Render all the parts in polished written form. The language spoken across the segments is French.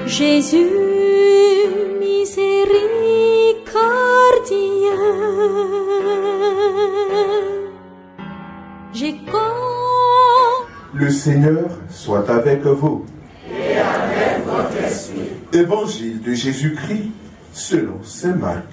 Jésus miséricordieux, j'ai Le Seigneur soit avec vous. Et avec votre esprit. Évangile de Jésus-Christ selon saint Marc.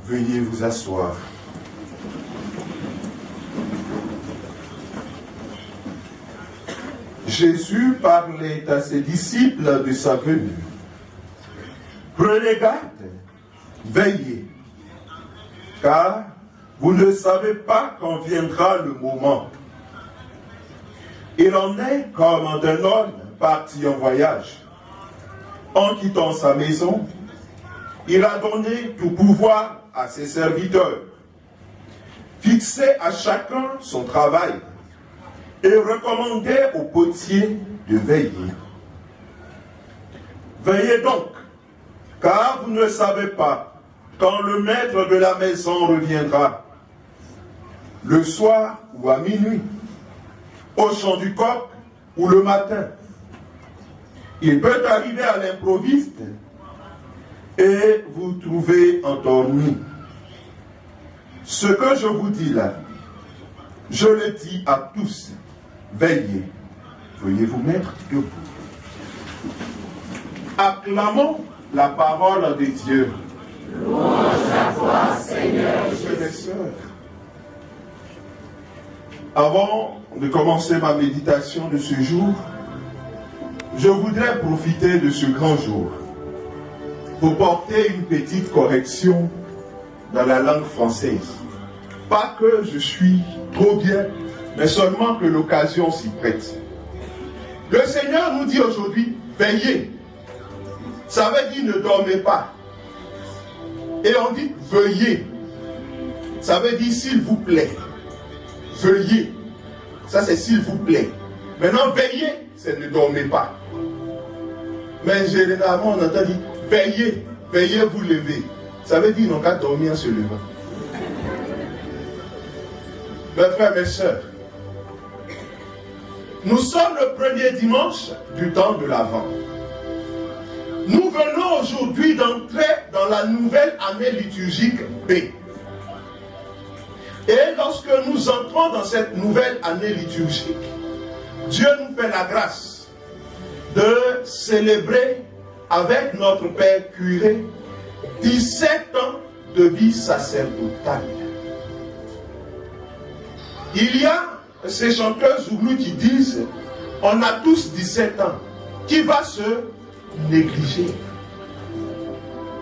Veuillez vous asseoir. Jésus parlait à ses disciples de sa venue. Prenez garde, veillez, car vous ne savez pas quand viendra le moment. Il en est comme un homme parti en voyage. En quittant sa maison, il a donné tout pouvoir à ses serviteurs, fixé à chacun son travail et recommandé au potier de veiller. Veillez donc, car vous ne savez pas quand le maître de la maison reviendra, le soir ou à minuit, au chant du coq ou le matin. Il peut arriver à l'improviste et vous trouvez endormi. Ce que je vous dis là, je le dis à tous, veillez. Veuillez vous mettre debout. Acclamons la parole de Dieu. Louange à toi, Seigneur Frères et sœurs, avant de commencer ma méditation de ce jour, je voudrais profiter de ce grand jour pour porter une petite correction dans la langue française. Pas que je suis trop bien, mais seulement que l'occasion s'y prête. Le Seigneur nous dit aujourd'hui, veillez. Ça veut dire ne dormez pas. Et on dit veuillez. Ça veut dire s'il vous plaît. Veuillez. Ça c'est s'il vous plaît. Maintenant veillez, c'est ne dormez pas. Mais généralement on entend dire veillez, veillez vous lever. Ça veut dire non qu'à dormir en se levant. Mes frères, mes sœurs, nous sommes le premier dimanche du temps de l'Avent. Nous venons aujourd'hui d'entrer dans la nouvelle année liturgique B. Et lorsque nous entrons dans cette nouvelle année liturgique, Dieu nous fait la grâce de célébrer avec notre Père curé 17 ans de vie sacerdotale. Il y a ces chanteurs zoulous qui disent on a tous 17 ans. Qui va se négliger?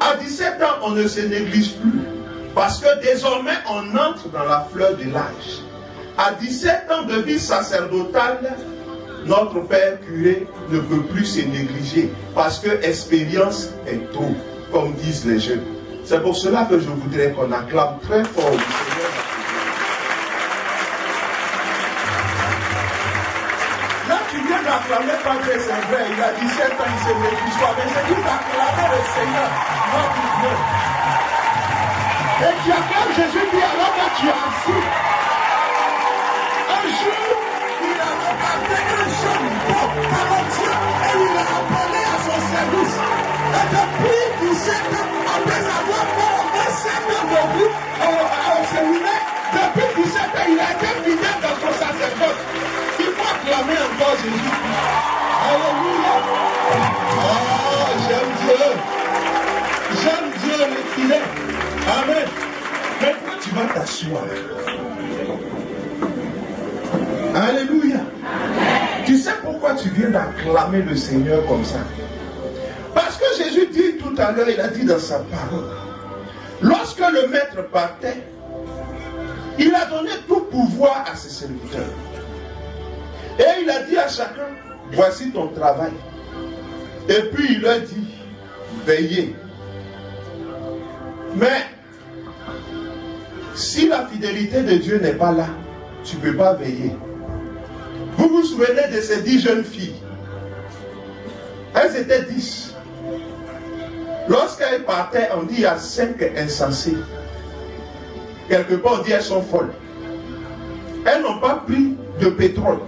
À 17 ans, on ne se néglige plus. Parce que désormais, on entre dans la fleur de l'âge. À 17 ans de vie sacerdotale, notre Père curé ne peut plus se négliger. Parce que expérience est trop, comme disent les jeunes. C'est pour cela que je voudrais qu'on acclame très fort le Seigneur. Là, tu viens d'acclamer Padre Saint-Vrai. Il a 17 ans, il se néglige pas. Mais c'est tout d'acclamer le Seigneur, notre Dieu. Et tu acclames Jésus dit alors que tu as assis. Un jour, il a regardé un jeune beau talentueux et il l'a appelé à son service. Et depuis 17 ans, après avoir fait au moins 7 ans de vie au séminaire, depuis 17 ans, il a été fidèle dans son sacerdoce. Il faut acclamer encore Jésus. Alléluia. Oh, j'aime Dieu. J'aime Dieu, le fidèle. Amen. Maintenant, tu vas t'asseoir. Alléluia. Amen. Tu sais pourquoi tu viens d'acclamer le Seigneur comme ça? Parce que Jésus dit tout à l'heure, il a dit dans sa parole, lorsque le maître partait, il a donné tout pouvoir à ses serviteurs. Et il a dit à chacun, voici ton travail. Et puis il leur dit, veillez. Mais si la fidélité de Dieu n'est pas là, tu ne peux pas veiller. Vous vous souvenez de ces 10 jeunes filles? Elles étaient 10. Lorsqu'elles partaient, on dit il y a 5 insensés. Quelque part, on dit elles sont folles. Elles n'ont pas pris de pétrole.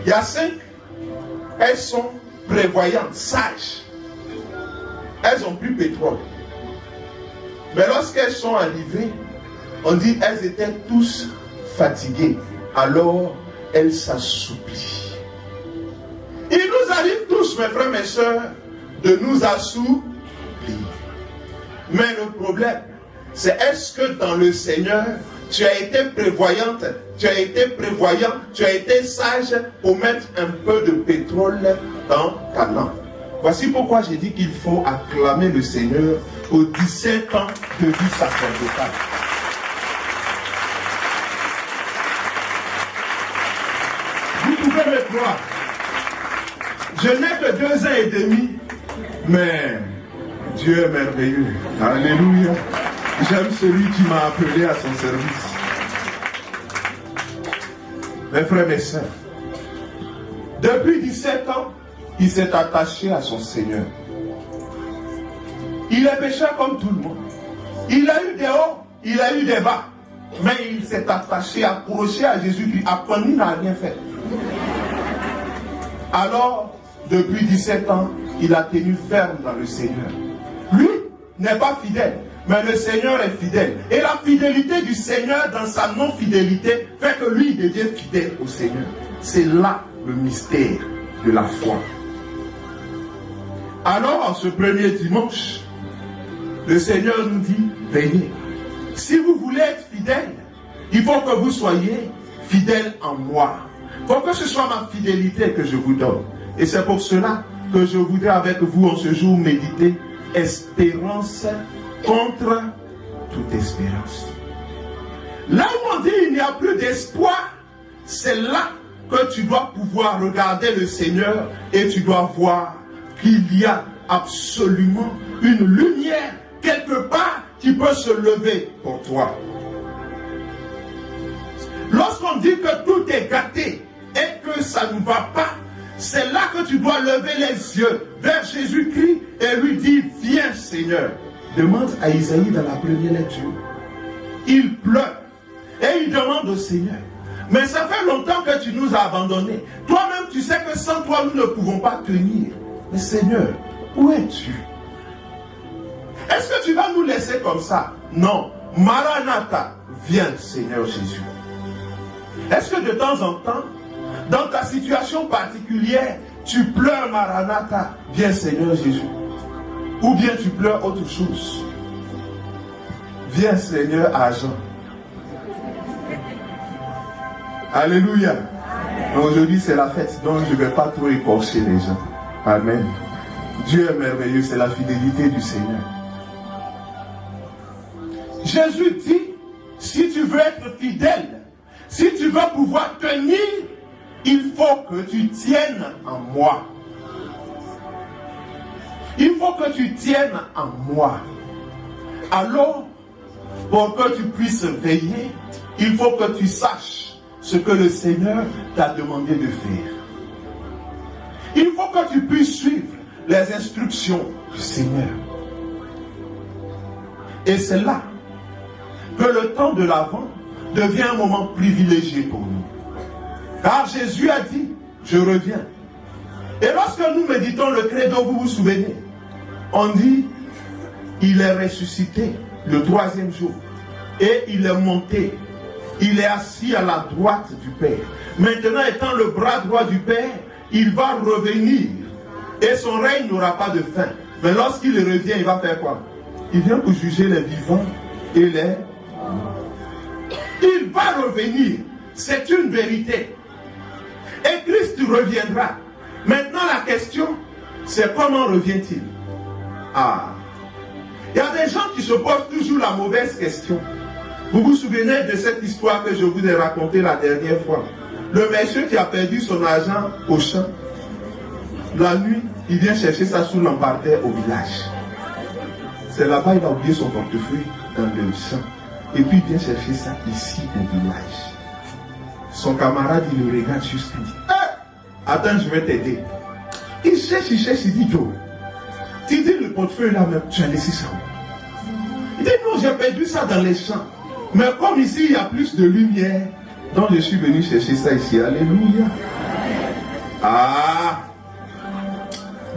Il y a 5, elles sont prévoyantes, sages. Elles ont pris pétrole. Mais lorsqu'elles sont arrivées, on dit elles étaient tous fatiguées. Alors, elles s'assouplient. Il nous arrive tous, mes frères, mes soeurs, de nous assouplir. Mais le problème, c'est est-ce que dans le Seigneur, tu as été prévoyante, tu as été prévoyant, tu as été sage pour mettre un peu de pétrole dans ta lampe. Voici pourquoi j'ai dit qu'il faut acclamer le Seigneur aux 17 ans de vie sacerdotale. Vous pouvez me croire, je n'ai que 2 ans et demi, mais Dieu est merveilleux. Alléluia. J'aime celui qui m'a appelé à son service. Mes frères, mes sœurs, depuis 17 ans, il s'est attaché à son Seigneur. Il est pécheur comme tout le monde. Il a eu des hauts, il a eu des bas. Mais il s'est attaché, accroché à Jésus-Christ. Après, il n'a rien fait. Alors, depuis 17 ans, il a tenu ferme dans le Seigneur. Lui n'est pas fidèle, mais le Seigneur est fidèle. Et la fidélité du Seigneur dans sa non-fidélité fait que lui devient fidèle au Seigneur. C'est là le mystère de la foi. Alors, en ce premier dimanche, le Seigneur nous dit, veillez. Si vous voulez être fidèle, il faut que vous soyez fidèle en moi. Il faut que ce soit ma fidélité que je vous donne. Et c'est pour cela que je voudrais avec vous en ce jour méditer espérance contre toute espérance. Là où on dit il n'y a plus d'espoir, c'est là que tu dois pouvoir regarder le Seigneur et tu dois voir qu'il y a absolument une lumière quelque part qui peut se lever pour toi. Lorsqu'on dit que tout est gâté et que ça ne va pas, c'est là que tu dois lever les yeux vers Jésus-Christ et lui dire, viens Seigneur. Demande à Isaïe dans la première lecture. Il pleure et il demande au Seigneur, mais ça fait longtemps que tu nous as abandonnés. Toi-même tu sais que sans toi nous ne pouvons pas tenir. Mais Seigneur, où es-tu? Est-ce que tu vas nous laisser comme ça? Non. Maranatha, viens Seigneur Jésus. Est-ce que de temps en temps, dans ta situation particulière, tu pleures Maranatha, viens Seigneur Jésus? Ou bien tu pleures autre chose? Viens Seigneur Agent. Alléluia. Aujourd'hui c'est la fête, donc je ne vais pas trop écorcher les gens. Amen. Dieu est merveilleux, c'est la fidélité du Seigneur. Jésus dit, si tu veux être fidèle, si tu veux pouvoir tenir, il faut que tu tiennes en moi. Il faut que tu tiennes en moi. Alors, pour que tu puisses veiller, il faut que tu saches ce que le Seigneur t'a demandé de faire. Il faut que tu puisses suivre les instructions du Seigneur. Et c'est là que le temps de l'Avent devient un moment privilégié pour nous. Car Jésus a dit, je reviens. Et lorsque nous méditons le credo, vous vous souvenez, on dit, il est ressuscité le 3e jour. Et il est monté. Il est assis à la droite du Père. Maintenant, étant le bras droit du Père, il va revenir. Et son règne n'aura pas de fin. Mais lorsqu'il revient, il va faire quoi? Il vient pour juger les vivants et les morts. Il va revenir. C'est une vérité. Et Christ reviendra. Maintenant, la question, c'est comment revient-il? Ah, il y a des gens qui se posent toujours la mauvaise question. Vous vous souvenez de cette histoire que je vous ai racontée la dernière fois? Le monsieur qui a perdu son argent au champ. La nuit, il vient chercher ça sous l'embarcadère au village. C'est là-bas, il a oublié son portefeuille dans le champ. Et puis il vient chercher ça ici au village. Son camarade, il le regarde juste, il dit, attends, je vais t'aider. Il cherche, il dit, Joe, tu dis le portefeuille là même, tu as laissé ça. Il dit, non, j'ai perdu ça dans les champs. Mais comme ici, il y a plus de lumière, donc je suis venu chercher ça ici. Alléluia. Ah,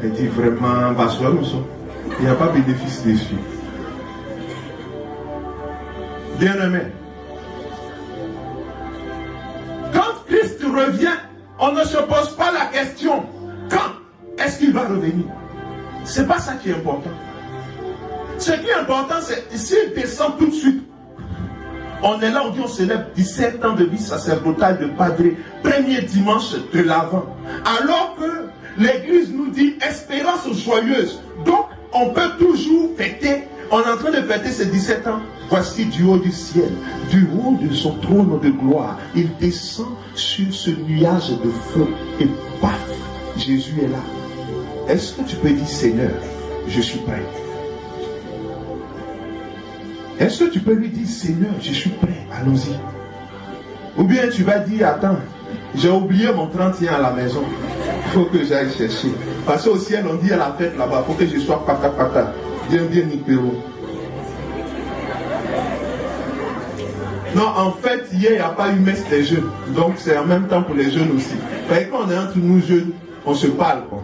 il dit vraiment, il n'y a pas de bénéfice dessus. Bien-aimé, quand Christ revient, on ne se pose pas la question quand est-ce qu'il va revenir. C'est pas ça qui est important. Ce qui est important, c'est s'il descend tout de suite. On est là, on dit on célèbre 17 ans de vie sacerdotale de Padre, premier dimanche de l'Avent. Alors que l'Église nous dit espérance joyeuse. Donc, on peut toujours fêter. On est en train de fêter ces 17 ans. Voici du haut du ciel, du haut de son trône de gloire. Il descend sur ce nuage de feu et paf, Jésus est là. Est-ce que tu peux dire, Seigneur, je suis prêt? Est-ce que tu peux lui dire, Seigneur, je suis prêt, allons-y? Ou bien tu vas dire, attends, j'ai oublié mon 31 à la maison. Il faut que j'aille chercher. Parce qu'au ciel, on dit à la fête là-bas, il faut que je sois pata. Bien Nicpéro. Non, en fait, hier, il n'y a pas eu messe des jeunes. Donc, c'est en même temps pour les jeunes aussi. Parce que quand on est entre nous jeunes, on se parle, quoi.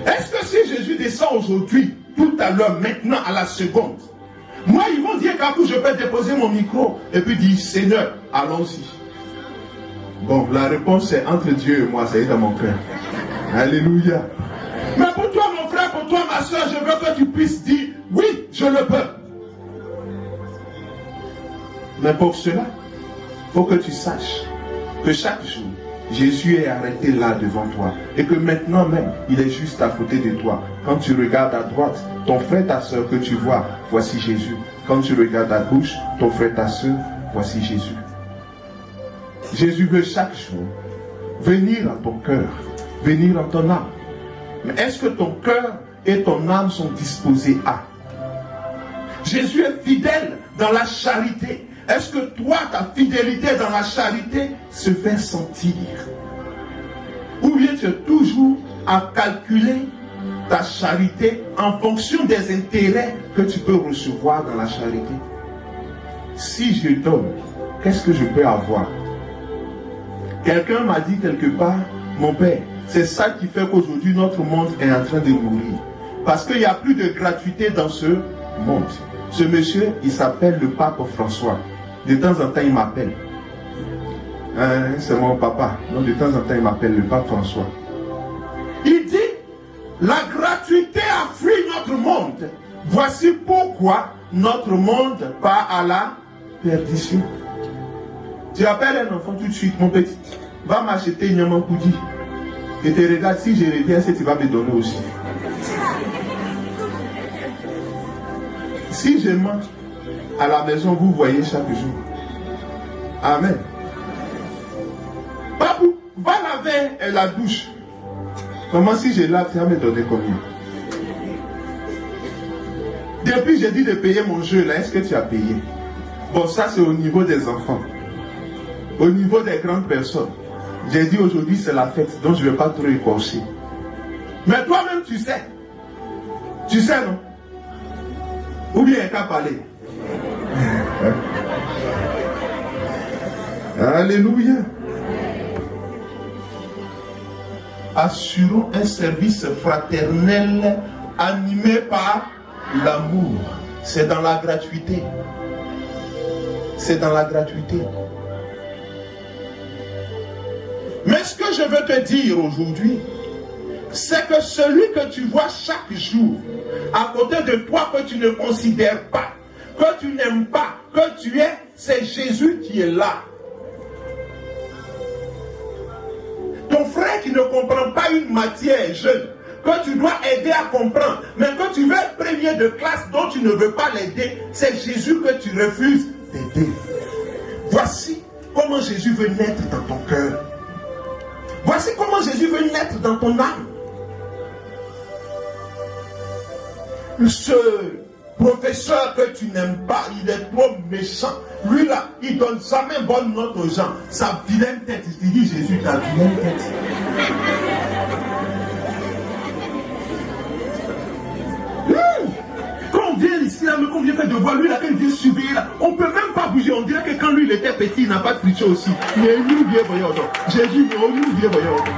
Est-ce que si Jésus descend aujourd'hui, tout à l'heure, maintenant, à la seconde, moi, ils vont dire qu'à coup, je peux déposer mon micro et puis dire, Seigneur, allons-y. Bon, la réponse est entre Dieu et moi, ça y est dans mon cœur. Alléluia. Mais pour toi, mon frère, pour toi, ma soeur, je veux que tu puisses dire, oui, je le peux. Mais pour cela, il faut que tu saches que chaque jour, Jésus est arrêté là devant toi. Et que maintenant même, il est juste à côté de toi. Quand tu regardes à droite, ton frère, ta soeur que tu vois, voici Jésus. Quand tu regardes à gauche, ton frère, ta soeur, voici Jésus. Jésus veut chaque jour venir dans ton cœur, venir dans ton âme. Mais est-ce que ton cœur et ton âme sont disposés à? Jésus est fidèle dans la charité. Est-ce que toi, ta fidélité dans la charité se fait sentir? Ou bien tu es toujours à calculer ta charité en fonction des intérêts que tu peux recevoir dans la charité? Si je donne, qu'est-ce que je peux avoir? Quelqu'un m'a dit quelque part, mon père, c'est ça qui fait qu'aujourd'hui notre monde est en train de mourir. Parce qu'il n'y a plus de gratuité dans ce monde. Ce monsieur, il s'appelle le pape François. De temps en temps, il m'appelle. C'est mon papa. Donc, de temps en temps, il m'appelle le pape François. Il dit, la gratuité a fui notre monde. Voici pourquoi notre monde part à la perdition. Tu appelles un enfant tout de suite, mon petit. Va m'acheter une Yamankoudi. Et te regarde, si je reviens, tu vas me donner aussi. Si je mange à la maison, vous voyez chaque jour. Amen. Babou, va laver la douche. Comment si je lave, tu vas me donner combien? Depuis j'ai dit de payer mon jeu là, est-ce que tu as payé? Bon, ça c'est au niveau des enfants. Au niveau des grandes personnes, j'ai dit aujourd'hui c'est la fête, donc je ne vais pas trop écorcher. Mais toi-même tu sais. Tu sais, non? Ou bien qu'à parler. Alléluia. Assurons un service fraternel animé par l'amour. C'est dans la gratuité. C'est dans la gratuité. Mais ce que je veux te dire aujourd'hui, c'est que celui que tu vois chaque jour, à côté de toi, que tu ne considères pas, que tu n'aimes pas, que tu es, c'est Jésus qui est là. Ton frère qui ne comprend pas une matière jeune, que tu dois aider à comprendre, mais que tu veux être premier de classe dont tu ne veux pas l'aider, c'est Jésus que tu refuses d'aider. Voici comment Jésus veut naître dans ton cœur. Voici comment Jésus veut naître dans ton âme. Ce professeur que tu n'aimes pas, il est trop méchant. Lui là, il donne jamais bonne note aux gens. Sa vilaine tête, il dit Jésus, ta vilaine tête. Quand on vient ici, là, quand on vient faire de voir, lui là, quand il vient surveiller là, on ne peut même pas bouger. On dirait que quand lui il était petit, il n'a pas triché aussi. Mais nous, bien voyons donc. Jésus, nous, bien voyons donc.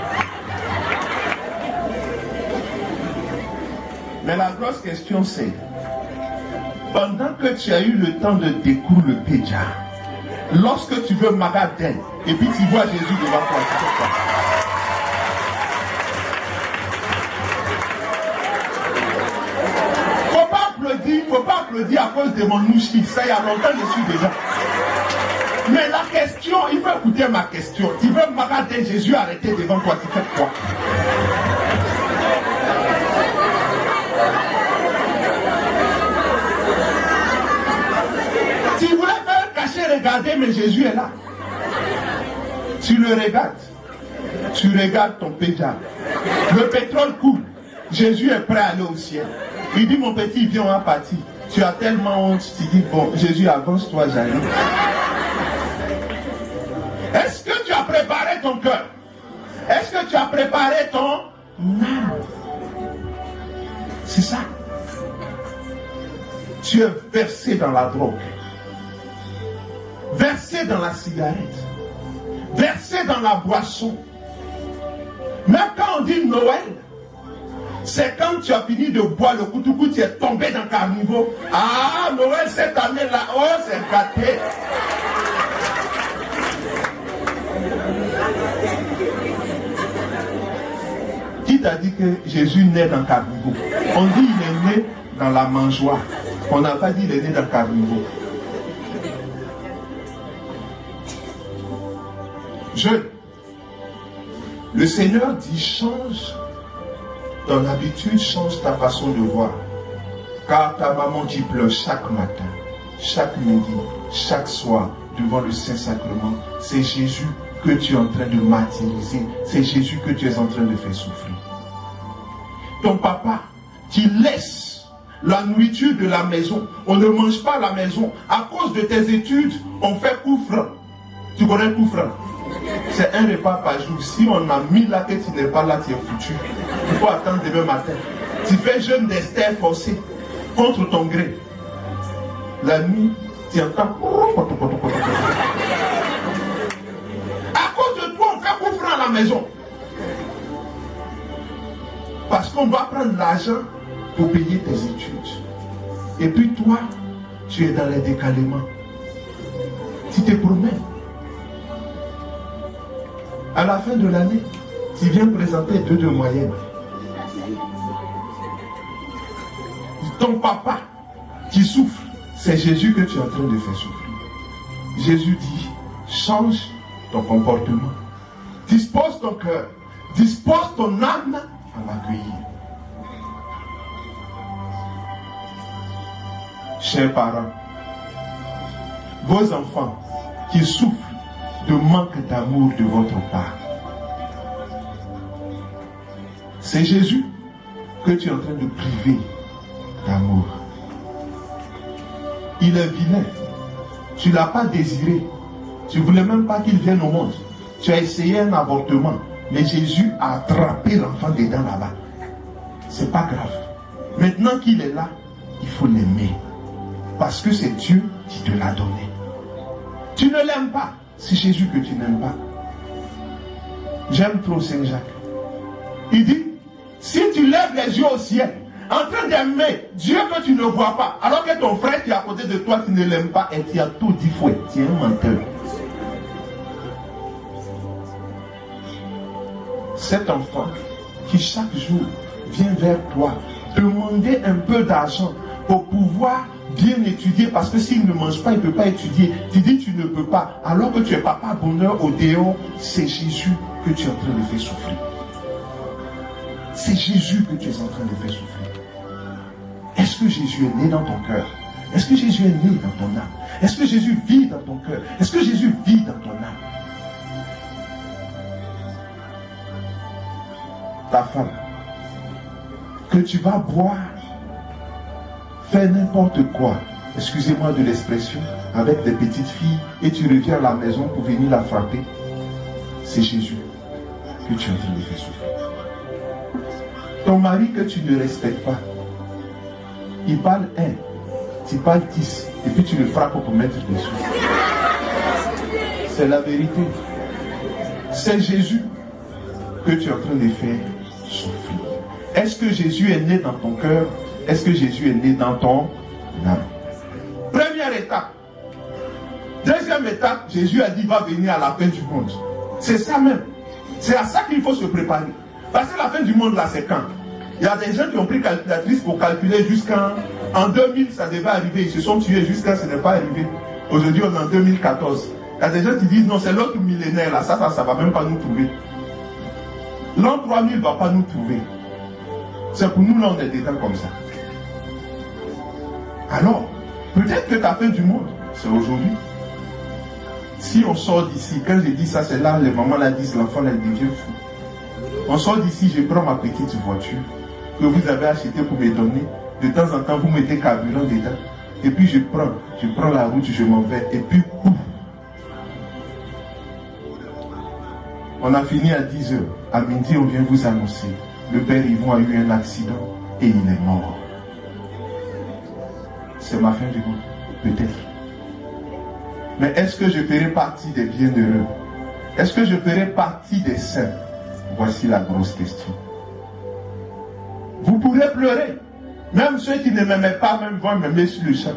Mais la grosse question c'est, pendant que tu as eu le temps de découvrir le pédia, lorsque tu veux magasin, et puis tu vois Jésus devant toi, tu fais quoi? Faut pas applaudir à cause de mon nouchi, ça il y a longtemps je suis déjà. Mais la question, il faut écouter ma question. Tu veux magasin, Jésus arrêté devant toi, tu fais quoi? Tu voulais faire cacher, regarder, mais Jésus est là. Tu le regardes. Tu regardes ton pédale. Le pétrole coule. Jésus est prêt à aller au ciel. Il dit, mon petit, viens, on va partir. Tu as tellement honte, tu dis, bon, Jésus, avance-toi, j'arrive. Est-ce que tu as préparé ton cœur? Est-ce que tu as préparé ton âme? C'est ça. Tu es versé dans la drogue. Versé dans la cigarette. Versé dans la boisson. Même quand on dit Noël, c'est quand tu as fini de boire le coup, tu es tombé dans Carnivore. Ah, Noël cette année-là, oh, c'est gâté. Qui t'a dit que Jésus naît dans Carnivore? On dit il est né dans la mangeoire. On n'a pas dit il est né dans Carnivore. Jeune, le Seigneur dit change ton habitude, change ta façon de voir. Car ta maman qui pleure chaque matin, chaque midi, chaque soir devant le Saint-Sacrement, c'est Jésus que tu es en train de martyriser, c'est Jésus que tu es en train de faire souffrir. Ton papa qui laisse la nourriture de la maison, on ne mange pas à la maison, à cause de tes études, on fait coup franc. Tu connais coup franc? C'est un repas par jour. Si on a mis là que tu n'es pas là, tu es foutu. Il faut attendre demain matin. Tu fais jeûne d'Esther forcé contre ton gré. La nuit, tu entends. À cause de toi, on fait coup franc à la maison. Parce qu'on doit prendre l'argent pour payer tes études. Et puis toi, tu es dans les décalements. Tu te promets. À la fin de l'année, tu viens présenter 2 de moyenne. Ton papa qui souffre, c'est Jésus que tu es en train de faire souffrir. Jésus dit, change ton comportement. Dispose ton cœur. Dispose ton âme à l'accueillir. Chers parents, vos enfants qui souffrent de manque d'amour de votre part, c'est Jésus que tu es en train de priver d'amour. Il est vilain. Tu ne l'as pas désiré. Tu ne voulais même pas qu'il vienne au monde. Tu as essayé un avortement. Mais Jésus a attrapé l'enfant dedans là-bas. C'est pas grave. Maintenant qu'il est là, il faut l'aimer. Parce que c'est Dieu qui te l'a donné. Tu ne l'aimes pas. C'est Jésus que tu n'aimes pas. J'aime trop Saint Jacques. Il dit, si tu lèves les yeux au ciel, en train d'aimer Dieu que tu ne vois pas, alors que ton frère qui est à côté de toi, tu ne l'aimes pas, et tu as tout dit fouet, tu es un menteur. Cet enfant qui chaque jour vient vers toi demander un peu d'argent pour pouvoir bien étudier, parce que s'il ne mange pas, il ne peut pas étudier. Tu dis tu ne peux pas, alors que tu es papa bonheur au dehors, c'est Jésus que tu es en train de faire souffrir. C'est Jésus que tu es en train de faire souffrir. Est-ce que Jésus est né dans ton cœur? Est-ce que Jésus est né dans ton âme? Est-ce que Jésus vit dans ton cœur? Est-ce que Jésus vit dans ton âme? Ta femme, que tu vas boire fais n'importe quoi, excusez-moi de l'expression, avec des petites filles et tu reviens à la maison pour venir la frapper, c'est Jésus que tu es en train de faire souffrir. Ton mari que tu ne respectes pas, il parle 1, tu parles 10, et puis tu le frappes pour mettre des sous. C'est la vérité. C'est Jésus que tu es en train de faire souffrir. Est-ce que Jésus est né dans ton cœur? Est-ce que Jésus est né dans ton âme? Première étape. Deuxième étape, Jésus a dit, va venir à la fin du monde. C'est ça même. C'est à ça qu'il faut se préparer. Parce que la fin du monde, là, c'est quand? Il y a des gens qui ont pris calculatrice pour calculer jusqu'en 2000, ça devait arriver. Ils se sont tués jusqu'à ce n'est pas arrivé. Aujourd'hui, on est en 2014. Il y a des gens qui disent, non, c'est l'autre millénaire, là, ça va même pas nous trouver. L'an 3000 ne va pas nous trouver. C'est pour nous, là, on est dedans comme ça. Alors, peut-être que ta fin du monde, c'est aujourd'hui. Si on sort d'ici, quand je dis ça, c'est là, les mamans la disent, l'enfant, elle devient fou. On sort d'ici, je prends ma petite voiture que vous avez achetée pour me donner. De temps en temps, vous mettez carburant dedans. Et puis je prends la route, je m'en vais. Et puis, pouf. On a fini à 10 h. À midi, on vient vous annoncer. Le père Yvon a eu un accident et il est mort. C'est ma fin du monde. Peut-être. Mais est-ce que je ferai partie des bienheureux? Est-ce que je ferai partie des saints? Voici la grosse question. Vous pourrez pleurer. Même ceux qui ne m'aimaient pas, même vont m'aimer sur le champ.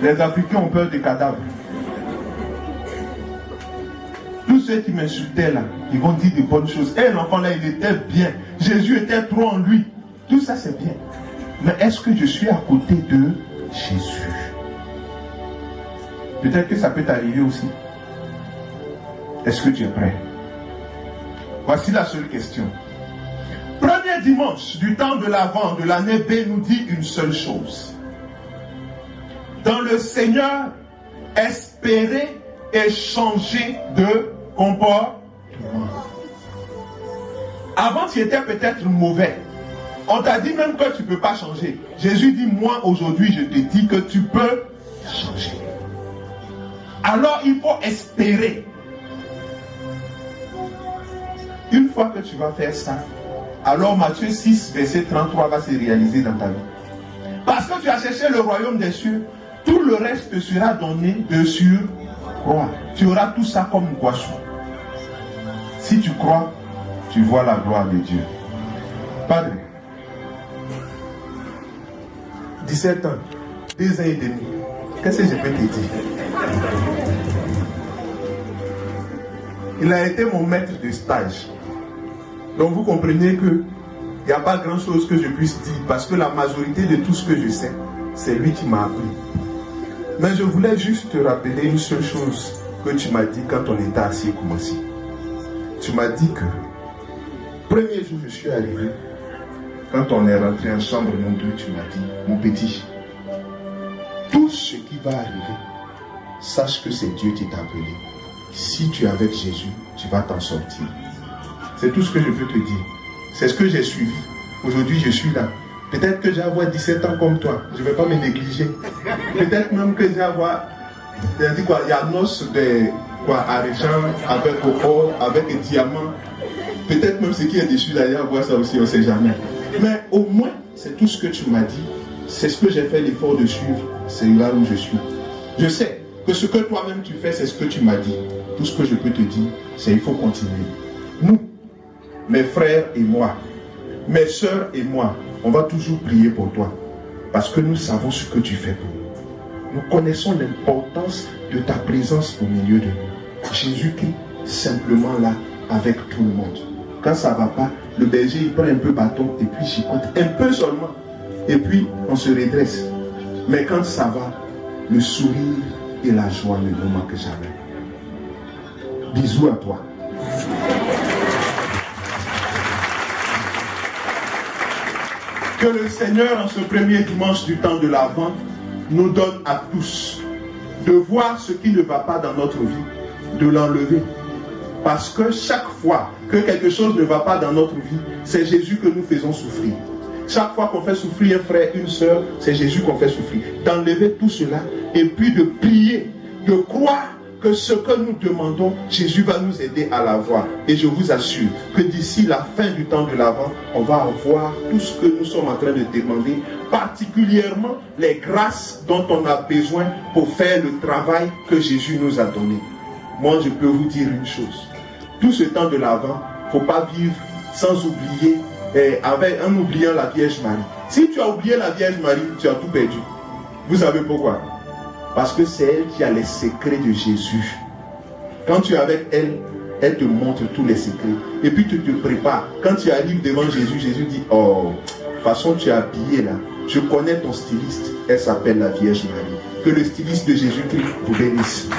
Les Africains ont peur des cadavres. Tous ceux qui m'insultaient là, ils vont dire de bonnes choses. Et l'enfant là, il était bien. Jésus était trop en lui. Tout ça, c'est bien. Mais est-ce que je suis à côté de Jésus? Peut-être que ça peut t'arriver aussi. Est-ce que tu es prêt? Voici la seule question. Premier dimanche du temps de l'Avent de l'année B nous dit une seule chose. Dans le Seigneur, espérer et changer de comportement. Avant, tu étais peut-être mauvais. On t'a dit même que tu ne peux pas changer. Jésus dit, moi aujourd'hui, je te dis que tu peux changer. Alors, il faut espérer. Une fois que tu vas faire ça, alors Matthieu 6, verset 33 va se réaliser dans ta vie. Parce que tu as cherché le royaume des cieux, tout le reste te sera donné de surcroît. Tu auras tout ça comme une boisson. Si tu crois, tu vois la gloire de Dieu. Padre, 17 ans, 2 ans et demi, qu'est-ce que je peux te dire? Il a été mon maître de stage. Donc vous comprenez que il n'y a pas grand chose que je puisse dire parce que la majorité de tout ce que je sais, c'est lui qui m'a appris. Mais je voulais juste te rappeler une seule chose que tu m'as dit quand on était assis comme ici. Tu m'as dit que premier jour je suis arrivé, quand on est rentré en chambre nous deux, tu m'as dit, mon petit, tout ce qui va arriver, sache que c'est Dieu qui t'a appelé. Si tu es avec Jésus, tu vas t'en sortir. C'est tout ce que je peux te dire. C'est ce que j'ai suivi. Aujourd'hui, je suis là. Peut-être que j'ai avoir 17 ans comme toi. Je ne vais pas me négliger. Peut-être même que j'ai avoir... Il y a noce de argent, avec or, avec un diamant. Peut-être même ce qui est dessus d'ailleurs, voir ça aussi, on ne sait jamais. Mais au moins, c'est tout ce que tu m'as dit. C'est ce que j'ai fait l'effort de suivre. C'est là où je suis. Je sais que ce que toi-même tu fais, c'est ce que tu m'as dit. Tout ce que je peux te dire, c'est qu'il faut continuer. Nous, mes frères et moi, mes soeurs et moi, on va toujours prier pour toi. Parce que nous savons ce que tu fais pour nous. Nous connaissons l'importance de ta présence au milieu de nous. Jésus-Christ, simplement là, avec tout le monde. Quand ça ne va pas, le berger, il prend un peu bâton et puis chicote. Un peu seulement. Et puis, on se redresse. Mais quand ça va, le sourire et la joie ne nous manquent jamais. Bisous à toi. Que le Seigneur, en ce premier dimanche du temps de l'Avent, nous donne à tous de voir ce qui ne va pas dans notre vie, de l'enlever. Parce que chaque fois que quelque chose ne va pas dans notre vie, c'est Jésus que nous faisons souffrir. Chaque fois qu'on fait souffrir un frère, une soeur, c'est Jésus qu'on fait souffrir. D'enlever tout cela et puis de prier, de croire que ce que nous demandons, Jésus va nous aider à l'avoir. Et je vous assure que d'ici la fin du temps de l'Avent, on va avoir tout ce que nous sommes en train de demander, particulièrement les grâces dont on a besoin pour faire le travail que Jésus nous a donné. Moi, je peux vous dire une chose. Tout ce temps de l'Avent, il ne faut pas vivre sans oublier, en oubliant la Vierge Marie. Si tu as oublié la Vierge Marie, tu as tout perdu. Vous savez pourquoi? Parce que c'est elle qui a les secrets de Jésus. Quand tu es avec elle, elle te montre tous les secrets. Et puis tu te prépares. Quand tu arrives devant Jésus, Jésus dit, oh, de toute façon tu es habillé là. Je connais ton styliste. Elle s'appelle la Vierge Marie. Que le styliste de Jésus-Christ vous bénisse.